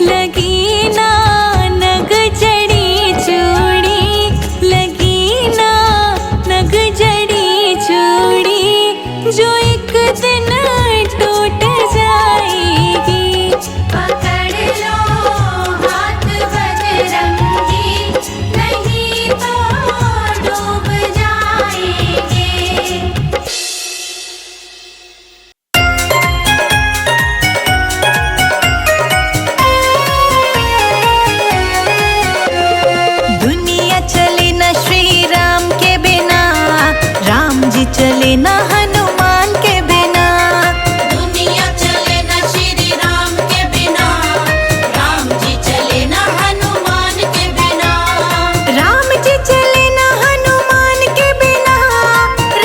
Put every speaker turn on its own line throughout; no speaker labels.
लगी ना नग जड़ी चूड़ी, लगी ना नग जड़ी चूड़ी, जो एक दिन टूट जाएगी।
पकड़ लो हाथ बजरंगी, नहीं तो डूब जाएंगे।
दुनिया चले न श्री राम के बिना, राम जी चले न हनुमान के बिना।
दुनिया चले न श्री राम के बिना, राम जी चले न हनुमान के बिना।
राम जी चले न हनुमान के बिना,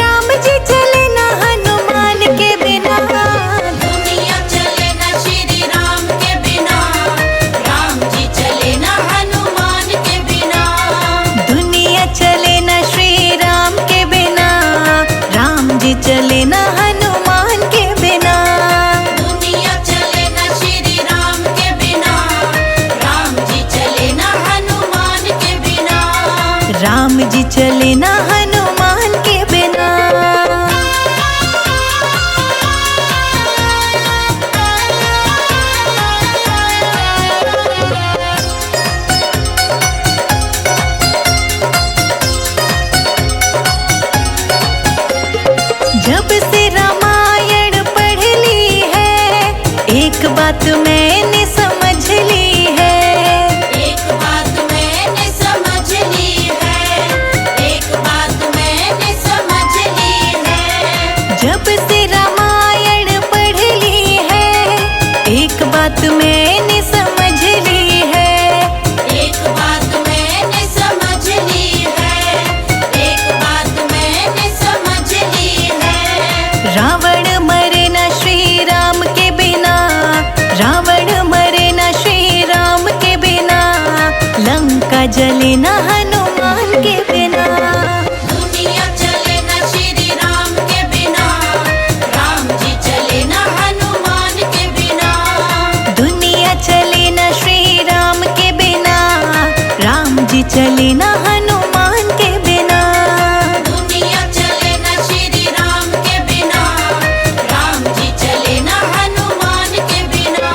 राम जी चले न हनुमान के बिना।
दुनिया चले न श्री राम के बिना, राम जी चले न हनुमान के बिना।
दुनिया चले न श्री राम के बिना, राम जी चले न हनुमान के बिना।
दुनिया चले न श्री राम के बिना, राम जी चले न हनुमान के बिना।
राम जी चले न हनुमान के बिना। जब से रामायण पढ़ ली है, एक बात मैंने समझ ली है।
एक बात मैंने समझ ली है, एक बात मैंने समझ ली है।
जब से रामायण पढ़ ली है, एक बात मैंने समझ ली है।
एक बात मैंने समझ ली है, एक बात मैंने समझ ली है।
रावण मरे न श्री राम के बिना, रावण मरे न श्री राम के बिना। लंका जले न हनुमान के बिना।
दुनिया चले न श्री राम के बिना, राम जी चले न हनुमान के बिना।
दुनिया चले न श्री राम के बिना, राम जी चले न हनुमान के बिना।
दुनिया चले न श्री राम के बिना, राम जी चले न हनुमान के बिना।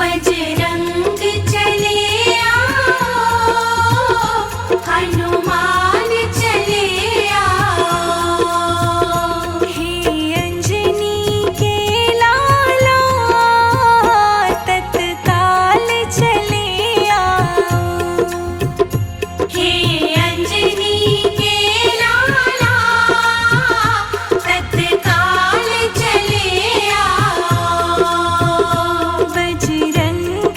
बजरंग चले आओ, हनुमान चले आओ।
हे अंजनी के लाला तत्काल चले आओ।
हे अंजनी के लाला तत्काल चले आओ।
बजरंग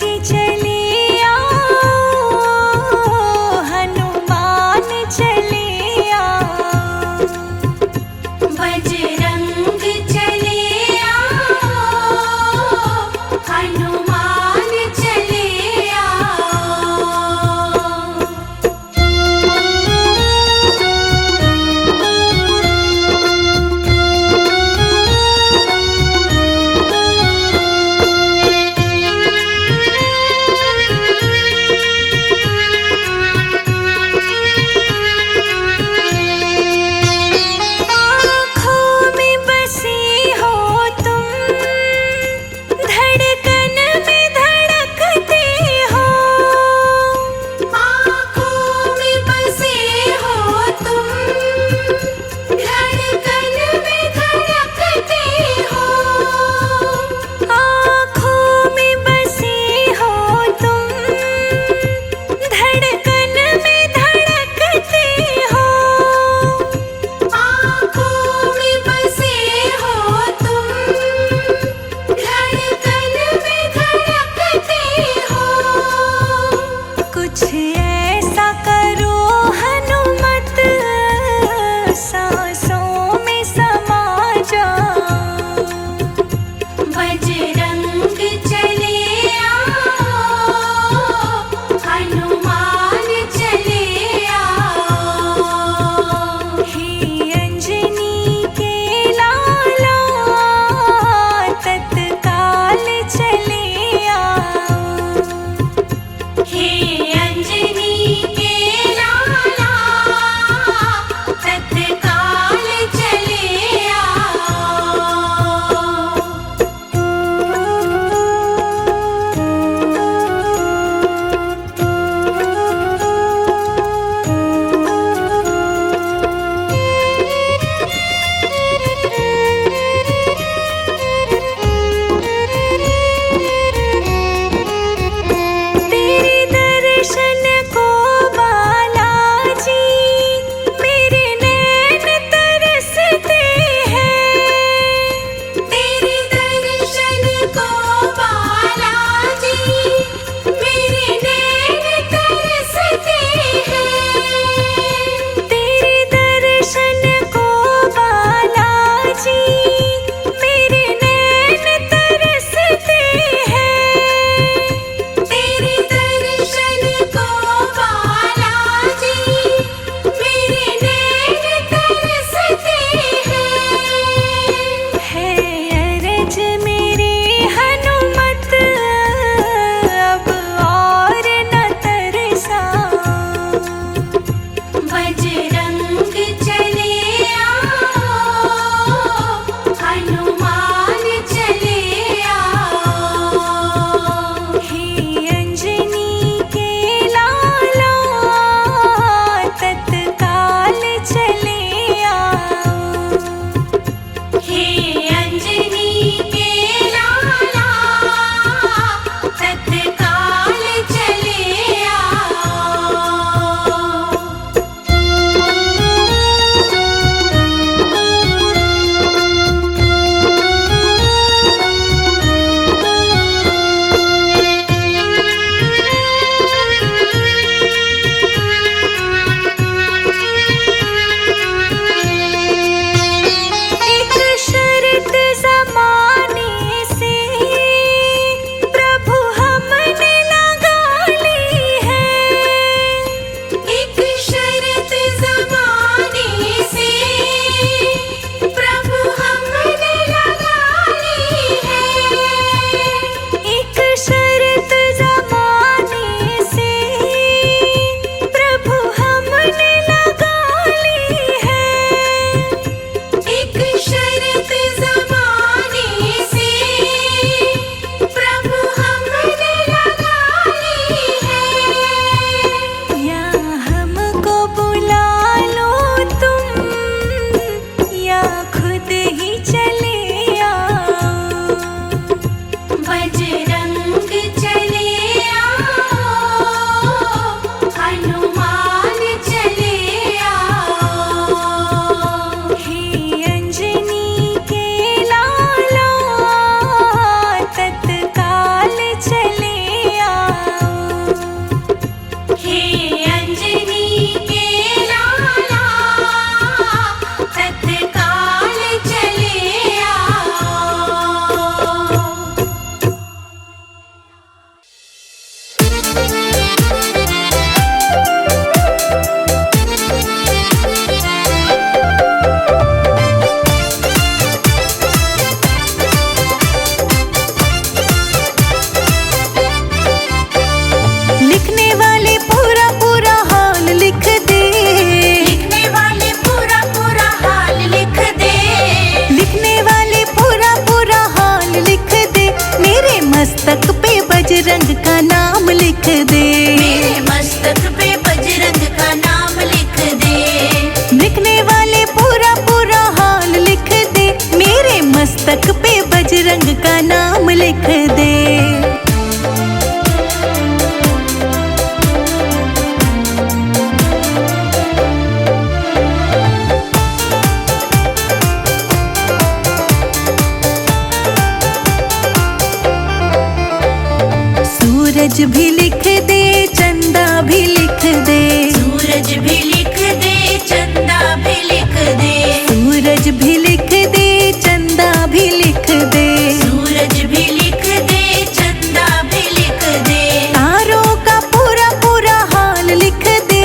सूरज भी लिख दे, चंदा भी लिख दे।
सूरज भी लिख दे, चंदा भी लिख दे।
सूरज भी लिख दे, चंदा भी लिख दे।
सूरज भी लिख दे, चंदा भी लिख दे।
तारों का पूरा पूरा हाल लिख दे।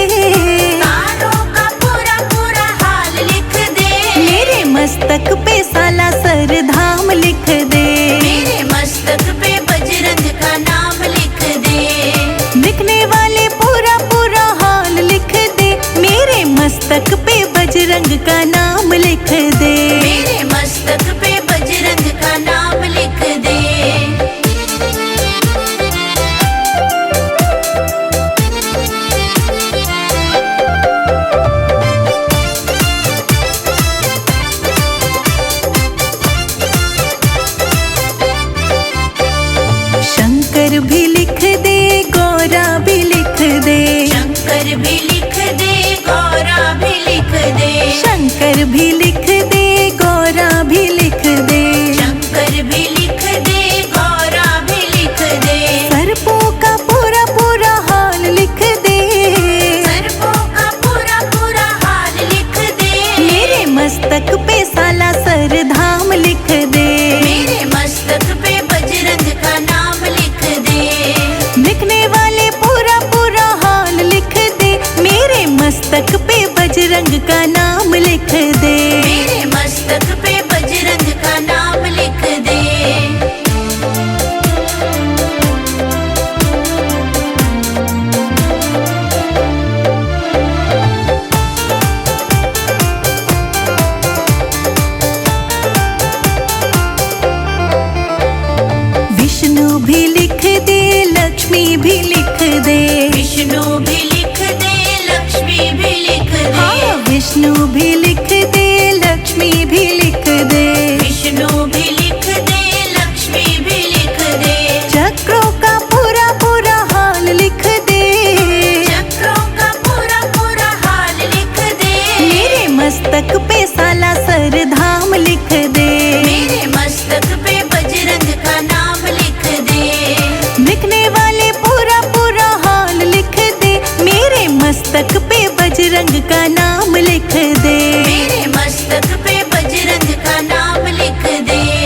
तारों का पूरा पूरा हाल लिख दे।
मेरे मस्तक पे साला सरधाम लिख दे।
मेरे मस्तक पे बजरंग का नाम लिख दे।
लिखने वाले पूरा पूरा हाल लिख दे। मेरे मस्तक पे बजरंग का नाम लिख दे।
मेरे मस्तक पे बजरंग का नाम लिख दे।
शंकर भी लिख दे, गौरा भी लिख दे।
शंकर भी लिख दे, गौरा भी लिख दे।
शंकर भी लिख दे, गौरा भी लिख दे।
शंकर भी लिख दे, गौरा भी लिख दे।
सर्पों का पूरा पूरा हाल लिख दे।
सर्पों का पूरा पूरा हाल लिख दे।
मेरे मस्तक पे साला सरधाम लिख दे।
मेरे मस्तक पे बजरंग का नाम लिख दे।
लिखने वाले पूरा पूरा हाल लिख दे। मेरे मस्तक पे बजरंग का नाम लिख दे।
मेरे मस्तक पे बजरंग का नाम लिख दे।
विष्णु भी लिख दे, लक्ष्मी भी लिख दे।
विष्णु भी लिख दे, लक्ष्मी भी लिख दे।
हाँ, विष्णु भी लिख दे, लक्ष्मी भी लिख दे।
विष्णु भी लिख दे, लक्ष्मी भी लिख दे।
चक्रों का पूरा पूरा हाल लिख दे।
चक्रों का पूरा पूरा हाल लिख दे।
मेरे मस्तक पे साला सरधाम लिख दे।
मेरे मस्तक पे बजरंग का नाम लिख दे।
लिखने वाले पूरा पूरा हाल लिख दे। मेरे मस्तक पे बजरंग का नाम लिख दे।
मेरे मस्तक पे बजरंग का नाम लिख दे।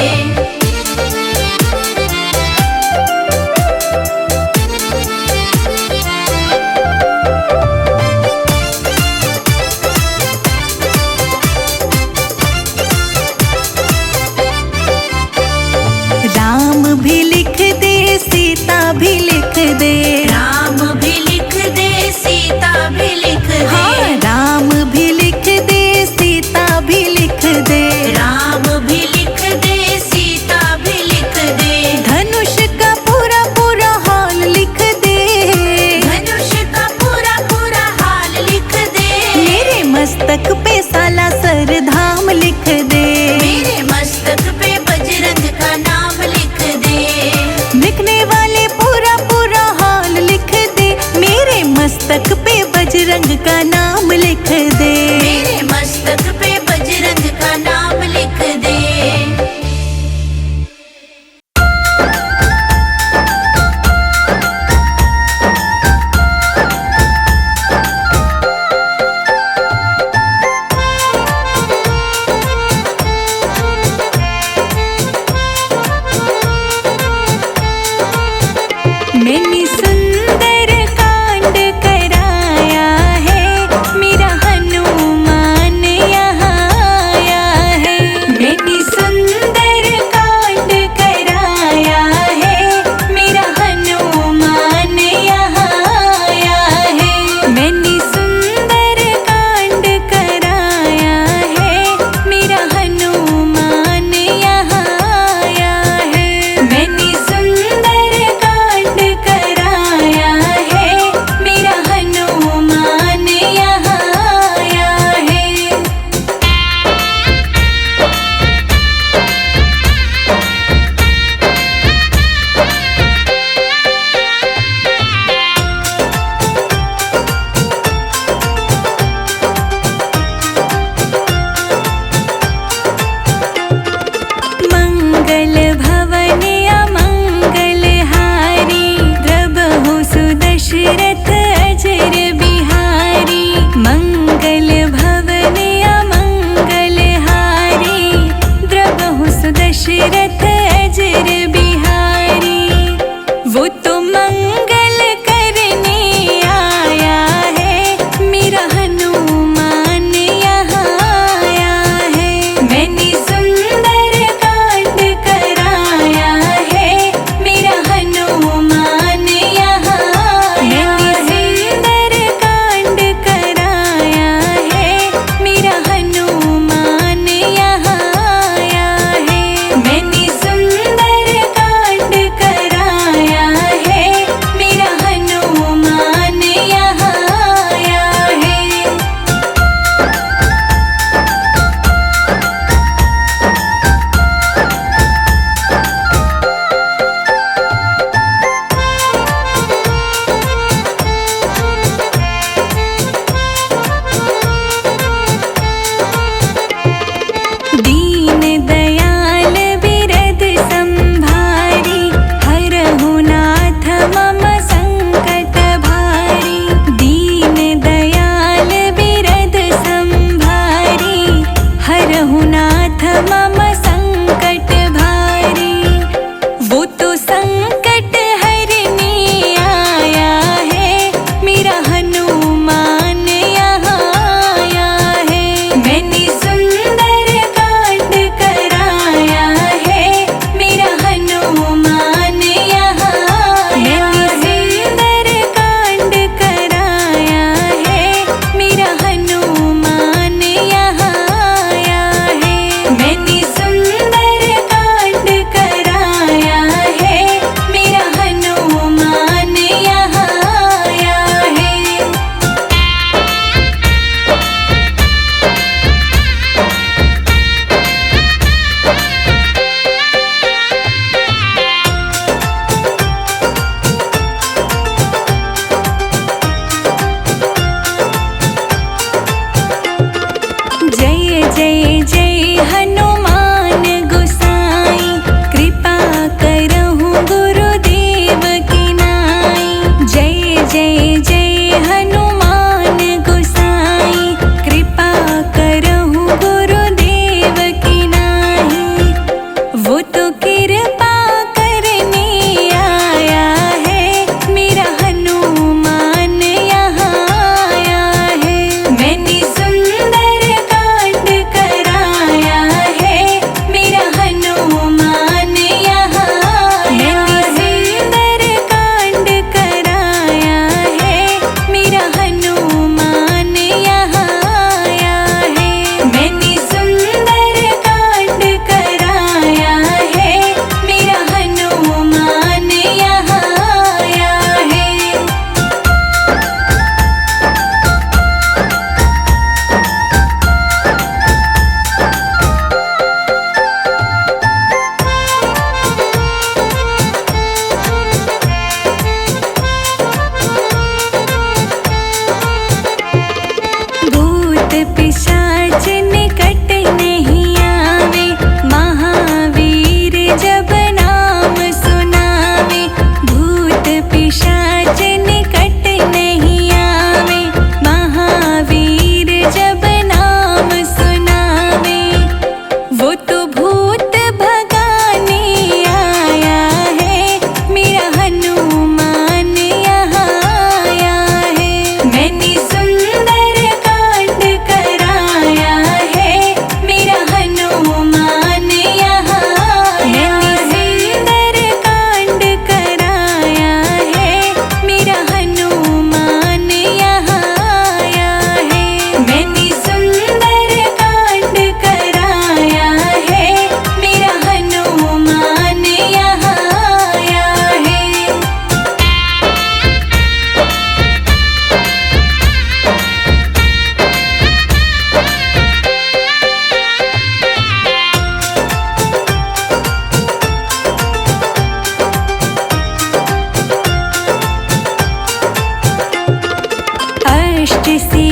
हाथ से